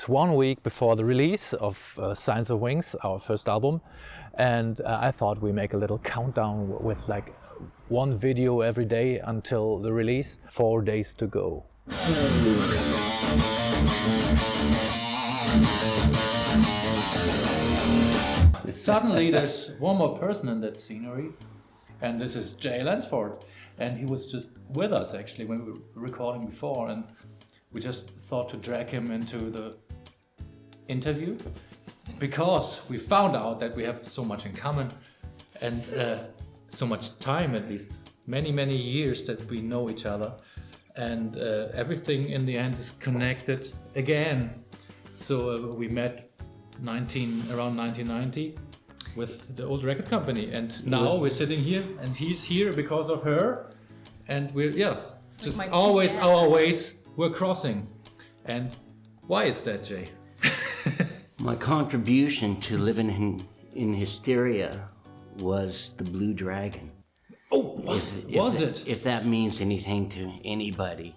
It's 1 week before the release of Signs of Wings, our first album, and I thought we make a little countdown with like one video every day until the release. 4 days to go. Suddenly there's one more person in that scenery, and this is Jay Lansford, and he was just with us actually when we were recording before, and we just thought to drag him into the interview because we found out that we have so much in common and so much time, at least many years that we know each other, and everything in the end is connected again. So we met around 1990 with the old record company, and now we're sitting here and he's here because of her, and we're just like always our ways we're crossing. And why is that, Jay? My contribution to living in hysteria was the Blue Dragon. Oh, was it? If that means anything to anybody.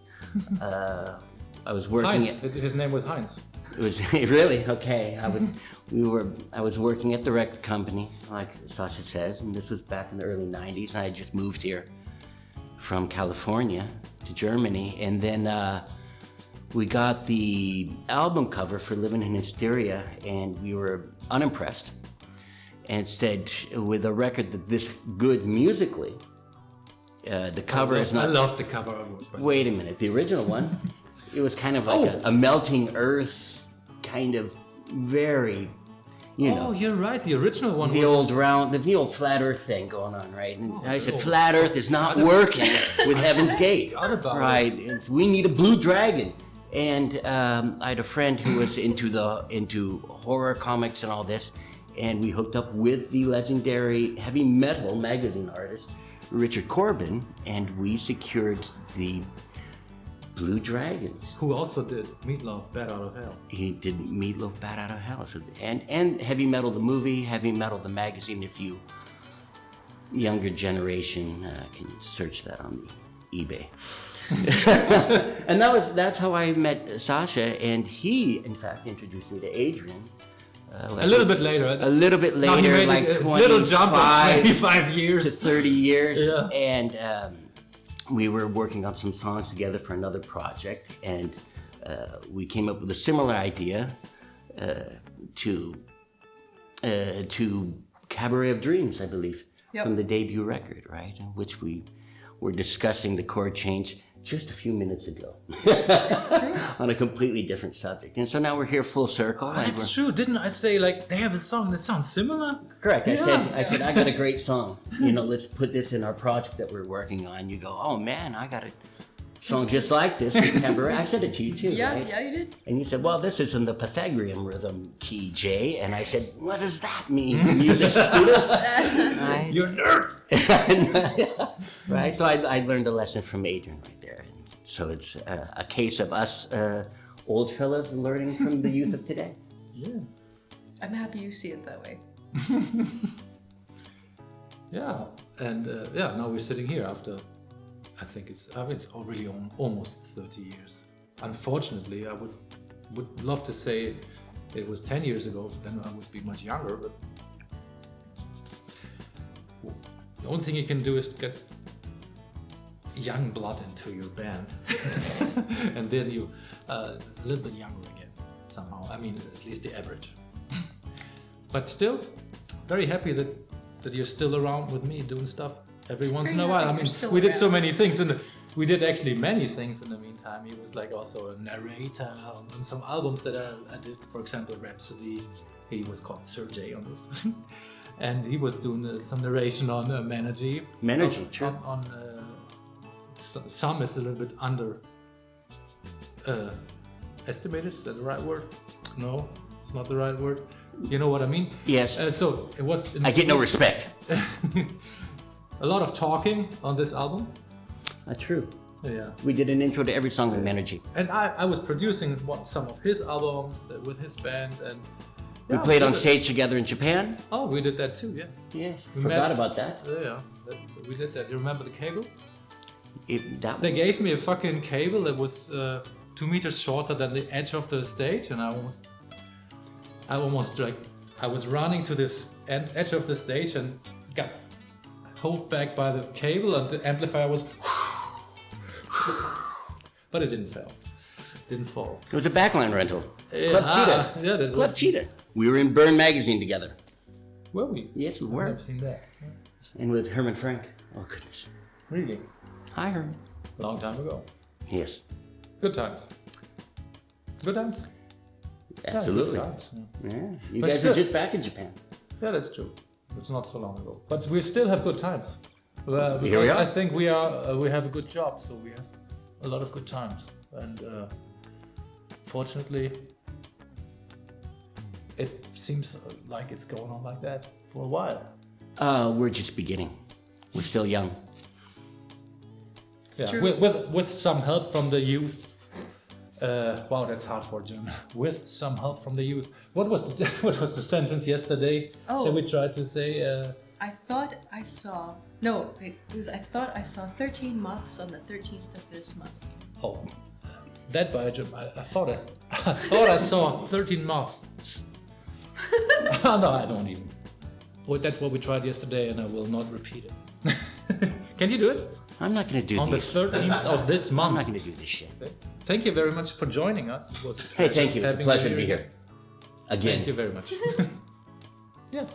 I was working Heinz. His name was Heinz. It was really okay. I was working at the record company, like Sascha says, and this was back in the early '90s. And I had just moved here from California to Germany, and then we got the album cover for Living in Hysteria, and we were unimpressed. And said, with a record that this good musically, the cover is not. I love the cover. Wait a minute, the original one, it was kind of like a melting earth, kind of very, you know. Oh, you're right. The original one. The old flat Earth thing going on, right? And I said, flat Earth is not working with Heaven's Gate, right? And we need a Blue Dragon. And I had a friend who was into horror comics and all this, and we hooked up with the legendary heavy metal magazine artist Richard Corbin, and we secured the Blue Dragons. Who also did Meatloaf, Bat Out of Hell. He did Meatloaf, Bat Out of Hell. So, and Heavy Metal the movie, Heavy Metal the magazine, if you younger generation can search that on the eBay. And that's how I met Sascha, and he in fact introduced me to Adrienne. A little bit later, like a little jump of 25 years to 30 years, yeah. And we were working on some songs together for another project, and we came up with a similar idea to Cabaret of Dreams, I believe, from the debut record, right? In which we were discussing the chord change just a few minutes ago. It's true. On a completely different subject. And so now we're here full circle. That's true. Didn't I say, like, they have a song that sounds similar? Correct. I said, I got a great song. You know, let's put this in our project that we're working on. You go, oh man, I got a song just like this with Cabaret. I said it to you too, right? Yeah, you did. And you said, well, this is in the Pythagorean rhythm key, Jay. And I said, what does that mean, music student? Right? You're a nerd! Right? So I learned a lesson from Adrienne right there. And so it's a case of us old fellas learning from the youth of today. Yeah. I'm happy you see it that way. Yeah. And now we're sitting here after, I think it's already almost 30 years. Unfortunately, I would love to say it was 10 years ago, then I would be much younger, but the only thing you can do is get young blood into your band. And then you a little bit younger again, somehow. I mean, at least the average. But still, very happy that you're still around with me doing stuff every once in a while. I mean, we did so many things, and we did actually many things in the meantime. He was like also a narrator on some albums that I did, for example, Rhapsody. He was called Sir J on this. And he was doing some narration on Menergy. Menergy, true. Some is a little bit under estimated. Is that the right word? No, it's not the right word. You know what I mean? Yes. So it was. I get no respect. A lot of talking on this album. True. Yeah. We did an intro to every song with Menergy. And I was producing some of his albums with his band, and we played on stage together in Japan. Oh, we did that too, yeah. Yes, forgot about that. Yeah, we did that. Do you remember the cable? They gave me a fucking cable that was 2 meters shorter than the edge of the stage, and I almost like I was running to this edge of the stage and got held back by the cable, and the amplifier was, but it didn't fall. Didn't fall. It was a backline rental. Club Cheetah. Yeah, that Club was. Cheetah. We were in Burn magazine together. Were we? Yes, we I've were. never seen that. And with Herman Frank. Oh goodness. Really? Hi, Herman. Long time ago. Yes, Good times. Good times? absolutely. Yeah, good times. Yeah. Yeah, you But guys still- were just back in Japan. Yeah, that's true. It's not so long ago, but we still have good times. Well, Here we because are. I think we have a good job, so we have a lot of good times. And fortunately, it seems like it's going on like that for a while. We're just beginning. We're still young. It's Yeah, true. with some help from the youth. Wow, that's hard for German. With some help from the youth. What was the sentence yesterday Oh. that we tried to say? I thought I saw. No, it was. I thought I saw 13 moths on the 13th of this month. Oh, that by a German. I thought I saw 13 moths. No, I don't even. Well, that's what we tried yesterday, and I will not repeat it. Can you do it I'm not going to do on the these. 13th of this I'm not month? going to do this shit. Thank you very much for joining us. It was a Hey, pleasure thank you. It's a having pleasure to you be here. Again. Thank you very much. Yeah.